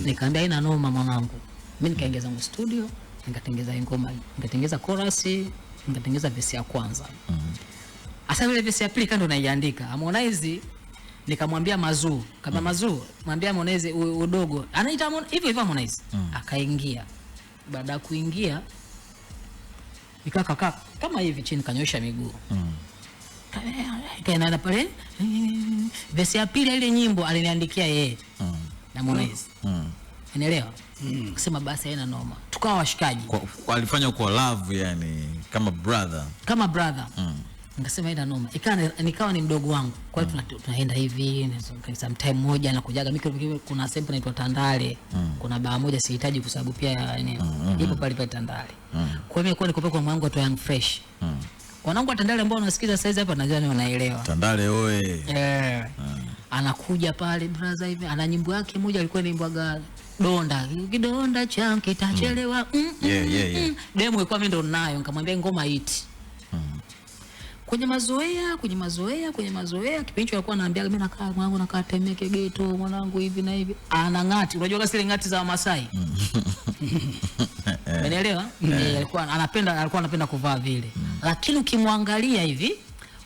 Nikamwambia haina noma mwanangu. Mimi nikaingia zangu studio, nikatengeza ngoma, nikatengeza chorus, nikatengeza verse ya kwanza. Asa ile verse ya pili kando naiandika. Harmonize nikamwambia Mazu, kama Mazu, mwambia Harmonize udogo. Anaita hivyo hivyo Harmonize. Akaingia. Baada ya kuingia nikaka kama hivi chini kanyosha miguu. Kaenda pale verse ya pili ile nyimbo aliniandikia yeye. Na Harmonize. Unaelewa? Kusema basi haina noma. Tukawa washikaji. Walifanya kwa love yani kama brother. Kama brother. Nikasema haina noma. Nikawa ni mdogo wangu. Kwa hiyo tunaenda hivi, sometime moja na kujaga mimi kuna sample inaitwa Tandale. Kuna baa moja sihitaji kwa sababu pia yani ipo pale pale Tandale. Kwa hiyo niko kwa mwanangu wa Young Fresh. Wanangu wa Tandale ambao wanasikiza saizi hapa najua ni wanaelewa. Tandale oe. Anakuja pale brother hivi, ana nyimbo yake moja alikuwa anaimbaga donda kidonda changu kitachelewa. Demo ilikuwa mimi ndo nayo, nikamwambia ngoma hiti. Kwenye mazoea kipindi alikuwa ananiambia mimi nakaa mwanangu nakaa Temeke ghetto mwanangu hivi na hivi. Anangati, unajua zile ngati za Wamasai. Umeelewa? Alikuwa anapenda kuvaa vile. Lakini ukimwangalia hivi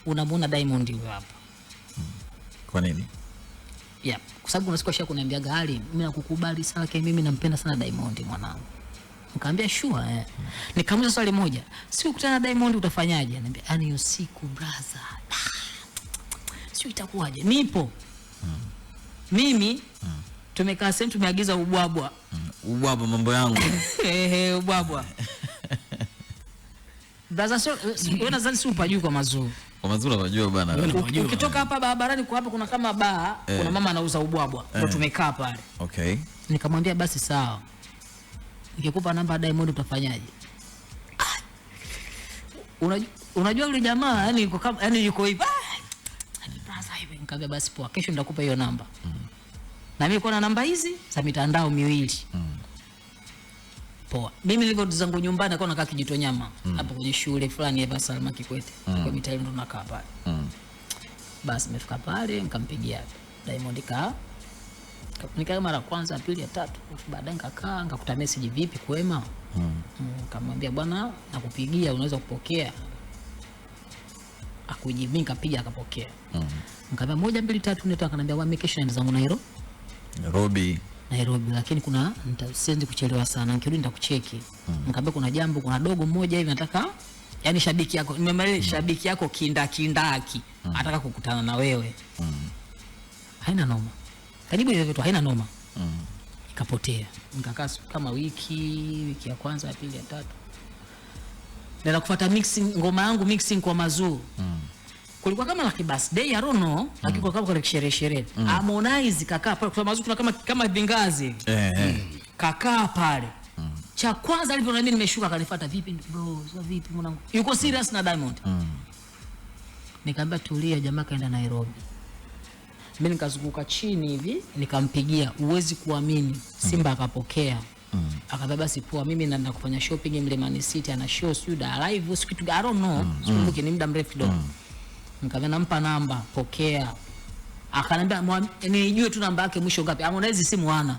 unamuona Diamond huyo hapa. Kwa nini? Kwa sababu unasikia kuniambia gari, mimi nakukubali sana kwa mimi nampenda sana Diamond mwanangu. Nikamwambia sure Nikamuuliza swali moja. Si ukutana na Diamond utafanyaje? Ananiambia yani usiku brother. Sio itakuwaje? Nipo. Mimi tumekaa sehemu tumeagiza ubwabwa. Ubwabwa mambo yangu. Ubwabwa. Brother sio wewe nadhani si upajui kwa Mazuru. Kwa Mazuru unajua bana. Ukitoka hapa barabarani kwa hapa kuna kama baa, kuna mama anauza ubwabwa. Ndio tumekaa pale. Okay. Nikamwambia basi sawa. Nikikupa namba ya Diamond utafanyaje? Unajua yule jamaa yani yuko kama yani yuko hivi. Brother hivi nikamwambia basi poa, kesho nitakupa hiyo namba. Na mimi kuna namba hizi za mitandao miwili. Poa. Mimi nilivyo zangu nyumbani nilikuwa nakaa Kijitonyama hapo kwenye shule fulani hapa Salma Kikwete. Kwa mitaa ndo nakaa pale. Basi nimefika pale nikampigia Diamond nikaa mara kwanza, pili, ya tatu, baadaye nikakaa nikakuta message vipi kwema. Nikamwambia bwana nakupigia unaweza kupokea. Akujibu, nikapiga akapokea. Nikamwambia 1 2 3 4 akaniambia wewe kesho naenda zangu Nairobi, lakini kuna nitasendi kuchelewa sana, nikirudi nitakucheki. Nikamwambia kuna jambo, kuna dogo mmoja hivi nataka yani shabiki yako, nimemaliza shabiki yako kindaki nataka kukutana na wewe. Haina noma. Karibu hiyo vitu haina noma. Ikapotea. Nikakaa kama wiki ya kwanza, ya pili, ya tatu. Nenda kufuata mixing ngoma yangu kwa Mazuru. Kulikuwa kama like birthday I don't know, lakini kama kwa sherehe. Harmonize kakaa pale kwa Mazuru kuna kama vingazi. Kakaa pale. Cha kwanza alivyoona mimi nimeshuka akanifuata vipi bro, vipi mwanangu? Yuko serious na Diamond. Nikamwambia tulia jamaa kaenda Nairobi. Mimi nikazunguka chini hivi nikampigia, uwezi kuamini Simba akapokea. Akababa basi poa, mimi naenda kufanya shopping Mlimani City, ana show studio live usiku kitu I don't know, sikumbuki ni muda mrefu kidogo. Nikamwambia nampa namba, pokea. Akaniambia nijue tu namba yake mwisho ngapi. Harmonize simu hana.